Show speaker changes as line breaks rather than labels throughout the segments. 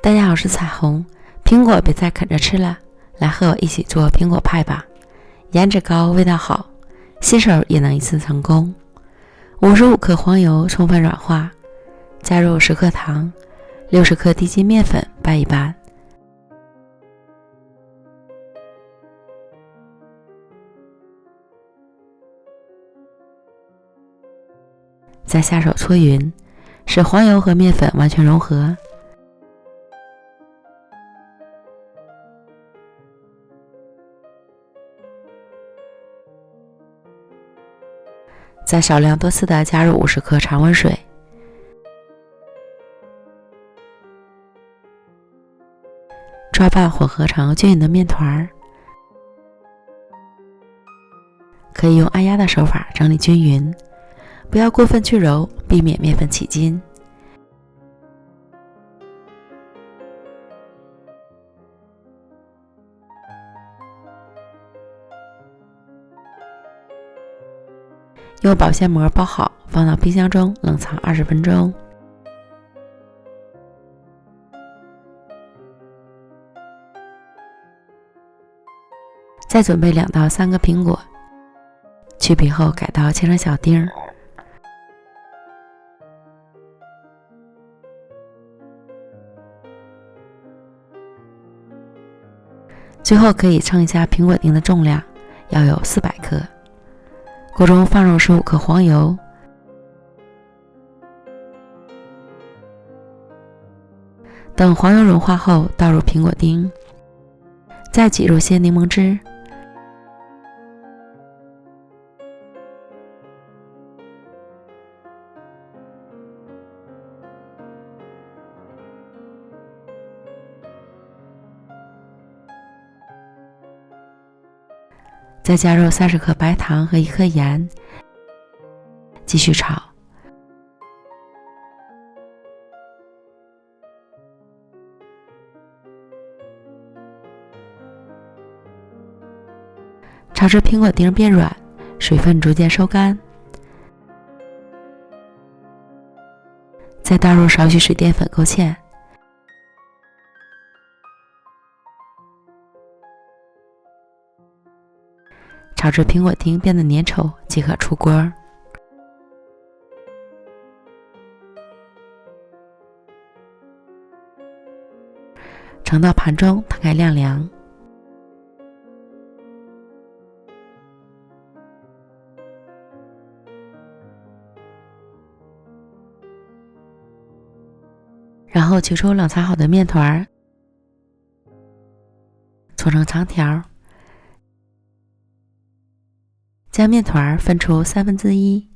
大家好，我是彩虹。苹果别再啃着吃了，来和我一起做苹果派吧。颜值高，味道好，新手也能一次成功。55克黄油充分软化，加入10克糖，60克低筋面粉拌一拌，再下手搓匀，使黄油和面粉完全融合。再少量多次的加入50克常温水，抓拌混合成均匀的面团，可以用按压的手法整理均匀，不要过分去揉，避免面粉起筋。用保鲜膜包好，放到冰箱中冷藏20分钟。再准备2到3个苹果，去皮后改刀切成小丁，最后可以称一下苹果丁的重量，要有400克。锅中放入15克黄油，等黄油融化后倒入苹果丁，再挤入些柠檬汁，再加入30克白糖和1颗盐，继续炒。炒至苹果丁变软，水分逐渐收干，再倒入少许水淀粉勾芡，炒至苹果丁变得粘稠即可出锅。盛到盘中，摊开晾凉。然后取出冷藏好的面团，搓成长条，将面团分出1/3，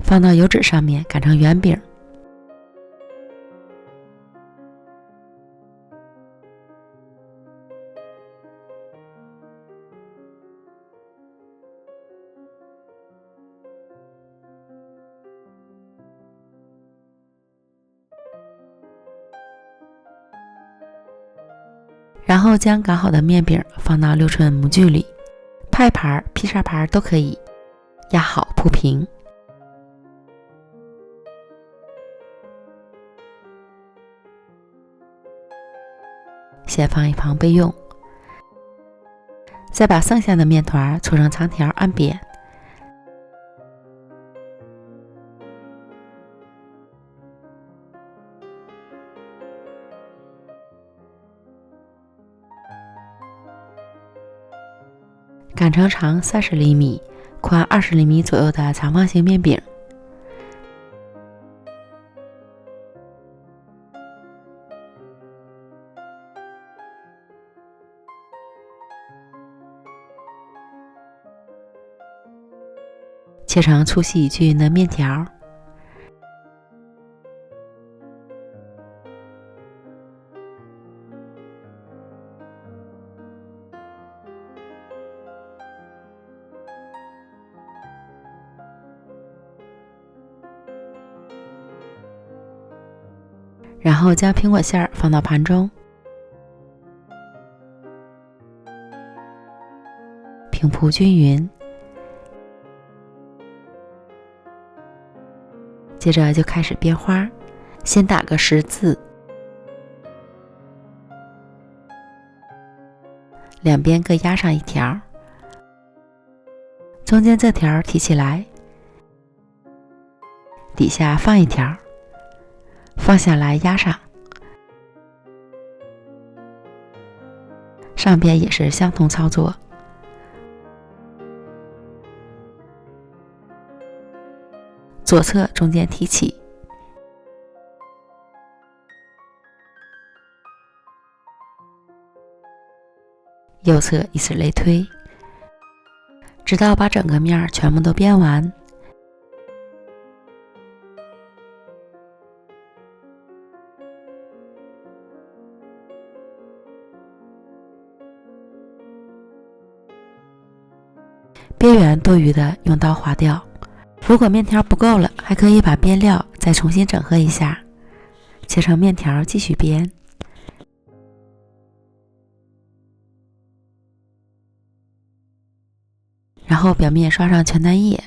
放到油纸上面擀成圆饼。然后将擀好的面饼放到6寸模具里，派盘、披萨盘都可以，压好铺平。先放一旁备用。再把剩下的面团搓成长条按扁，擀成长30厘米、宽20厘米左右的长方形面饼。切成粗细均匀的面条，然后将苹果馅儿放到盘中，平铺均匀，接着就开始编花，先打个10字，两边各压上一条，中间这条提起来，底下放一条，放下来压上，上边也是相同操作。左侧中间提起，右侧以此类推，直到把整个面全部都编完。边缘多余的用刀划掉，如果面条不够了，还可以把边料再重新整合一下，切成面条继续编。然后表面刷上全蛋液，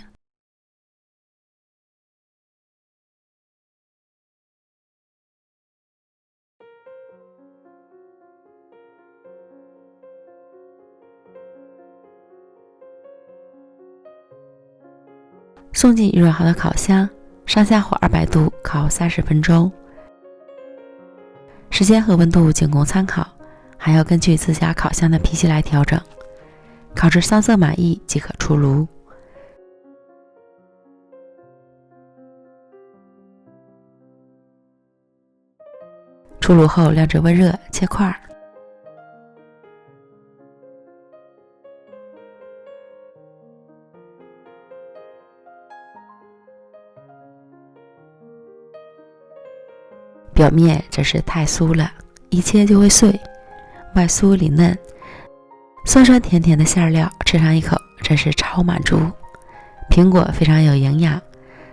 送进预热好的烤箱，上下火200度烤30分钟。时间和温度仅供参考，还要根据自家烤箱的脾气来调整。烤至上色满意即可出炉。出炉后晾至温热，切块。表面真是太酥了，一切就会碎，外酥里嫩，酸酸甜甜的馅料，吃上一口真是超满足。苹果非常有营养，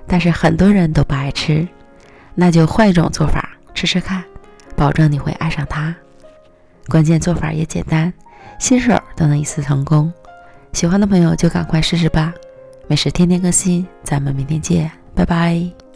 但是很多人都不爱吃，那就换一种做法吃吃看，保证你会爱上它。关键做法也简单，新手都能一次成功。喜欢的朋友就赶快试试吧。美食天天更新，咱们明天见，拜拜。